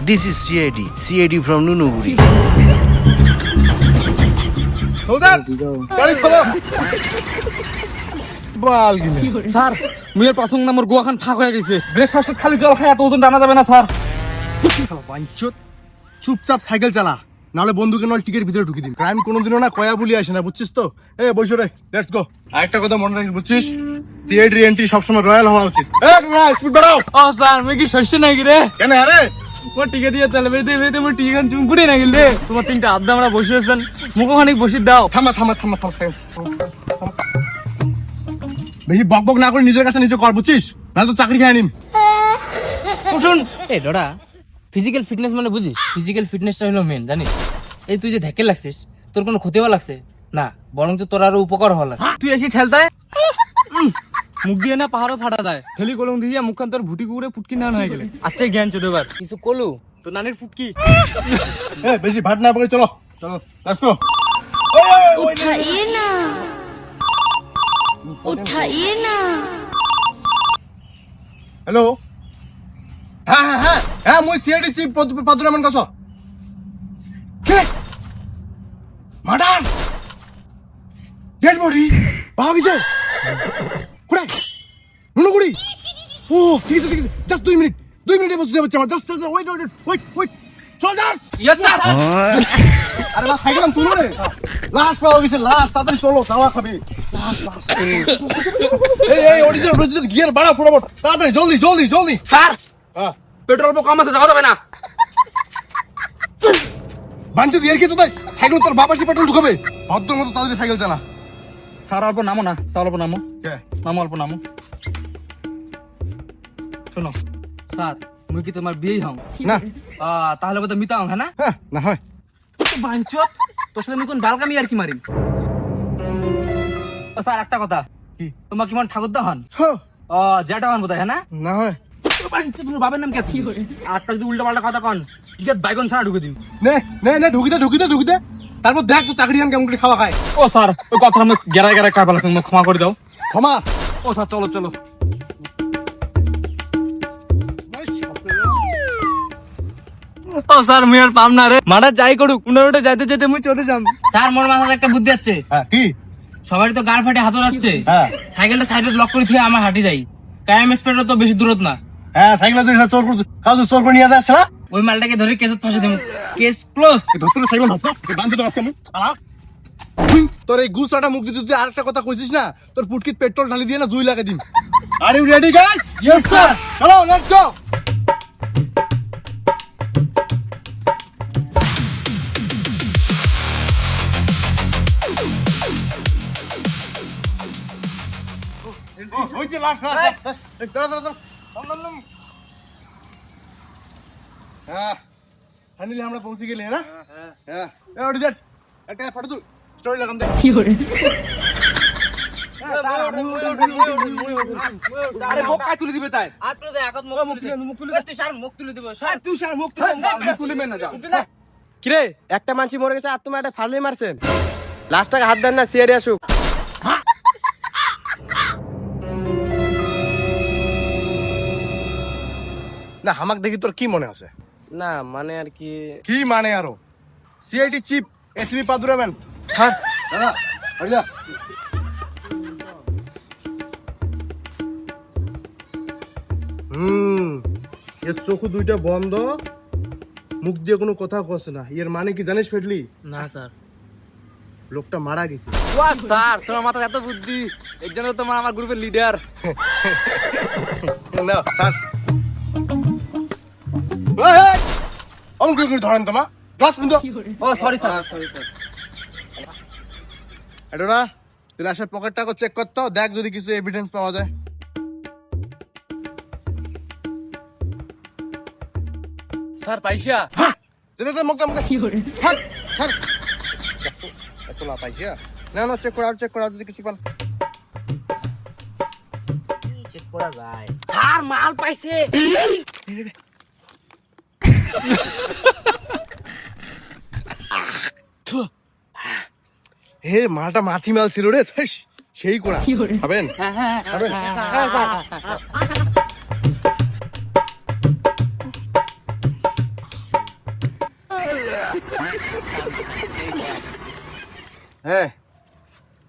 This is CID from Nunuguri. Sir মুয়ের পাসং নামর গোয়াখান ফাঁক হয়ে গেছে। ব্রেকফাস্টে খালি জল খায় এত ওজন টানা যাবে না স্যার। চুপচাপ সাইকেল চালা, নাহলে বন্ধুকে নয় টিকের ভিতরে ঢুকি দিন। ক্রাইম কোনোদিনও না কয়া বলি আসে না, বুঝছিস তো? এ বসো রে, লেটস গো। আরেকটা কথা মনে রাখিস, বুঝছিস? সিআইডি এন্ট্রি সবসময় রয়্যাল হওয়া উচিত। স্পিড বাড়াও। ও স্যার মুই কি শস্য নাই রে? কেন আরে মোর টিকে দিয়ে চলে বেতে বেতে মোর টিকে খান তুমি গুড়ি না গেলে তোমার তিনটা আড্ডা আমরা বসে আছেন মুখো খানিক বসি দাও। থামা। বেশি বক বক না করে নিজের কাছে নিজে কর, বুঝছিস? নাহলে তো চাকরি খেয়ে নিম। উঠুন। এই ডরা ফিজিক্যাল ফিটনেস মানে বুঝিস? ফিজিক্যাল ফিটনেসটা হলো মেন, জানিস? এই তুই যে ধাক্কে লাগছিস, তোর কোনো ক্ষতি হওয়া লাগছে না, বরং তো তোর আরো উপকার হওয়া লাগছে। তুই এসে ঠেলতায় মুখ দিয়ে না পাহাড়ও ফাটা যায়। ঠেলি কলম দিয়ে মুখখান তোর ভুটি কুকুরে ফুটকি না হয়ে গেলে। আচ্ছা জ্ঞান চোদবার কিছু কলু তোর নানির ফুটকি। বেশি ভাট না পড়ে চলো চলো, লেটস গো। उठाइए ना उठाइए ना। হ্যালো, হ্যাঁ মই সিআইডি চিফ পাদুরামান কাছ। কে মার্ডার ডেড বডি পাওয়া গেছে? কোথায়? নুনুগুড়ি? ও ঠিক আছে জাস্ট 2 মিনিটে বসে যাচ্ছে আমার। Just wait soldiers. Yes sir. আরে বাস খাই গেলাম তুই রে। লাশ পাওয়া গেছে, লাশ। তাড়াতাড়ি চলো, খাওয়া খাবে। এই অরিজিনাল গিয়ার বাড়া ফটাফট, তাড়াতাড়ি জলদি। স্যার হ্যাঁ পেট্রোল কম আছে, যাওয়া যাবে না। বাঞ্চু দিয়ে কি তো তাই সাইকেল তোর বাবাসি পেট্রোল ঢুকাবে? ভদ্র মতো তাড়াতাড়ি সাইকেল চালা। স্যার অল্প নামো না, স্যার অল্প নামো। কে? অল্প নামো। শোনো স্যার, মুই কি তোমার বিয়েই হম না তাহলে বোধহয় মিতা হম, হ্যাঁ না? হ্যাঁ না হয়। বাঞ্চত তোর সাথে আমি কোন ডালকামি আর কি মারিম। ও স্যার একটা কথা, কি? তোমার কি মন ঠাকুরদা হন? হ্যাঁ, জ্যাঠা হন বোধহয়, হ্যাঁ না? না হয়। তোমার বাবার নাম কি? আটটা যদি উল্টা পাল্টা কথা কন ঠিক আছে বাইগন ছাড়া ঢুকে দিন। নে ঢুকিতে তারপর দেখ তো চাকরি কেমন করে খাওয়া খায়। ও স্যার ওই কথা আমি গেরায় কার ফেলাছেন, ক্ষমা করে দাও। ক্ষমা? ও স্যার চলো। ও স্যার মুই আর পাম না রে, মারা যাই করুক উনারোটা যাইতে মুই চলে যাম। স্যার মোর মাথায় একটা বুদ্ধি আছে। হ্যাঁ কি? সবারই তো গাড় ফাটে হাত যাচ্ছে, হ্যাঁ সাইকেলটা সাইডে লক করে থুয়ে আমার হাঁটি যাই। ক্রাইম স্পটটা তো বেশি দূরত না, হ্যাঁ সাইকেল চোর করছে, চোর করে নিয়ে যাচ্ছে না। ওই মালটাকে ধরে কেসত ফাঁসে দেবো, কেস ক্লোজ। ধরতে সাইকেল বান্ধি তো আমি। তোর এই গুছাটা মুখ দিয়ে যদি আরেকটা কথা কইছিস না, তোর পুটকিত পেট্রোল ঢালি দিয়ে না জুই লাগিয়ে দিন। Are you ready guys? Yes sir. চলো লেটস গো। হইছে লাস্ট দাঁড়া হ্যাঁ ফাইনালি আমরা পৌঁছে গেলে না। হ্যাঁ ওটি যাট একটা ফটো তুল, স্টোরি লাগান দে। কি করে? আরে মুখ কাই তুলে দিবে তাই? হাত তুলে দে, একত মুখ তুলে দে। তুই স্যার মুখ তুলে দিব, স্যার তুই স্যার মুখ তুলে মেন না যাও। কিরে একটা মানুষ মরে গেছে আর তুমি একটা ফাললে মারছেন। লাস্টটাকে হাত দেন না, সিআইডি আসুক। না আমাকে দেখি তোর কি মনে আছে? না মানে আর কি কি মানে আরো? CID chief SP Paduraman sir. দাদা আইলা। এর চোখ দুইটা বন্ধ, মুখ দিয়ে কোনো কথা কছে না। এর মানে কি জানিস ফেটলি? না স্যার। লোকটা মারা গেছে। ওয়া স্যার তোমার মাথায় এত বুদ্ধি, এর জন্য তোমার আমার গ্রুপের লিডার। না স্যার অমন করে ধরেন তোমা গ্লাস বন্ধ। ও সরি স্যার। এটা না তুই আসার পকেটটাকে চেক করতো, দেখ যদি কিছু এভিডেন্স পাওয়া যায়। স্যার পাইছা? মুখটা এত না পাইছি। না চেক করা যদি কিছু পান। চেক করা যায় স্যার, মাল পাইছে। হে মালটা মাথি মাল ছিল রে, সেই করা খাবেন? হ্যাঁ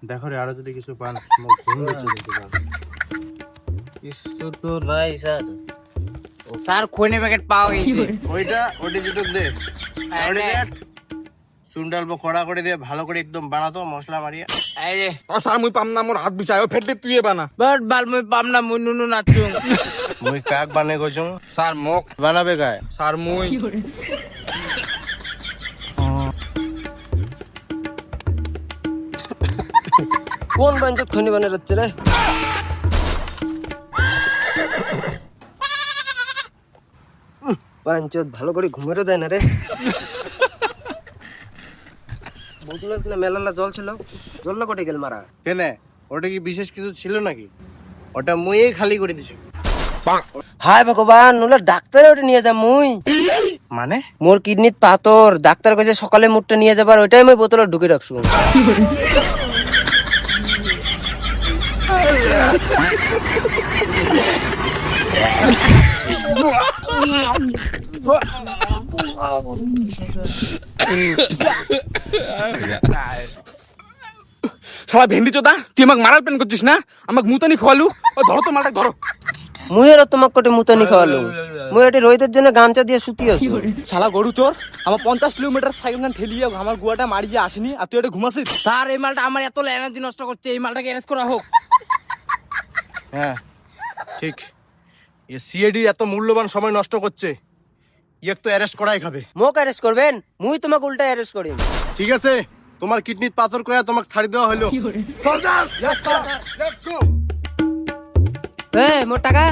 দেখো রে আরো যদি কিছু পান আমার ঘুম বেঁচে দিতে পারো। কিছু তো নাই স্যার। স্যার খৈনি প্যাকেট পাওয়া গেছে। ওইটা যেটা দে ওটা দেখ চুন ডালবো কড়া করে দিয়ে ভালো করে একদম বানাতো মশলা মারিয়ে। এই যে স্যার মুই পাম না মোর হাত বিছায় ফেটলে তুই বানা বাট বাল মই পাম না মই নুনু নাচুং। মুই কাক বানে কইছুং স্যার মোক বানাবে গায় স্যার মুই কোন বাঞ্চত খনি বানে যাচ্ছে রে? বাঞ্চত ভালো করে ঘুমেরও দেয় না রে। বোতলে না মেলালা জল ছিল, জল না কটে গেল মারা। কেনে ওটা কি বিশেষ কিছু ছিল নাকি? ওটা মুই খালি করে দিছি। হায় ভগবান, নলে ডাক্তারে ওটা নিয়ে যা মুই। মানে মোর কিডনিত পাথর, ডাক্তার কইছে সকালে মুটটা নিয়ে যাবার, ওইটাই মই বোতলে ঢুকে রাখছু। শালা ভেন্ডি চোদা, তুই আমাকে মারার প্ল্যান করছিস না? আমাকে মুতানি খোয়ালু। ও ধরো তো মালটা ধরো। মুই আর তোমাক কোটে মুতানি খাওয়ালু, মুই ওটি রোহিতের জন্য গামছা দিয়ে শুতি আছি। শালা গরু চোর, আমার 50 কিলোমিটার সাইকেল গান ঠেলিয়ে আমার গুয়াটা মারিয়ে আসেনি আর তুই এটা ঘুমাসিস। স্যার এই মালটা আমার এত এনার্জি নষ্ট করছে, এই মালটাকে অ্যারেস্ট করা হোক। হ্যাঁ ঠিক, এ সিএডি এত মূল্যবান সময় নষ্ট করছে, ইয়েক তো অ্যারেস্ট করাই খাবে। মোক অ্যারেস্ট করবেন, মুই তোমাকে উল্টা অ্যারেস্ট করিম। ঠিক আছে, তোমার কিডনির পাথর কয়া তোমাকে ছাড়ি দেওয়া হলো। Soldiers let's go. এই মোর টাকা।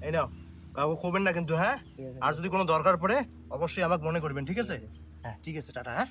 এই নাও, কাউকে খোবেন না কিন্তু, হ্যাঁ? আর যদি কোনো দরকার পড়ে অবশ্যই আমাকে মনে করবেন, ঠিক আছে? হ্যাঁ ঠিক আছে, টাটা। হ্যাঁ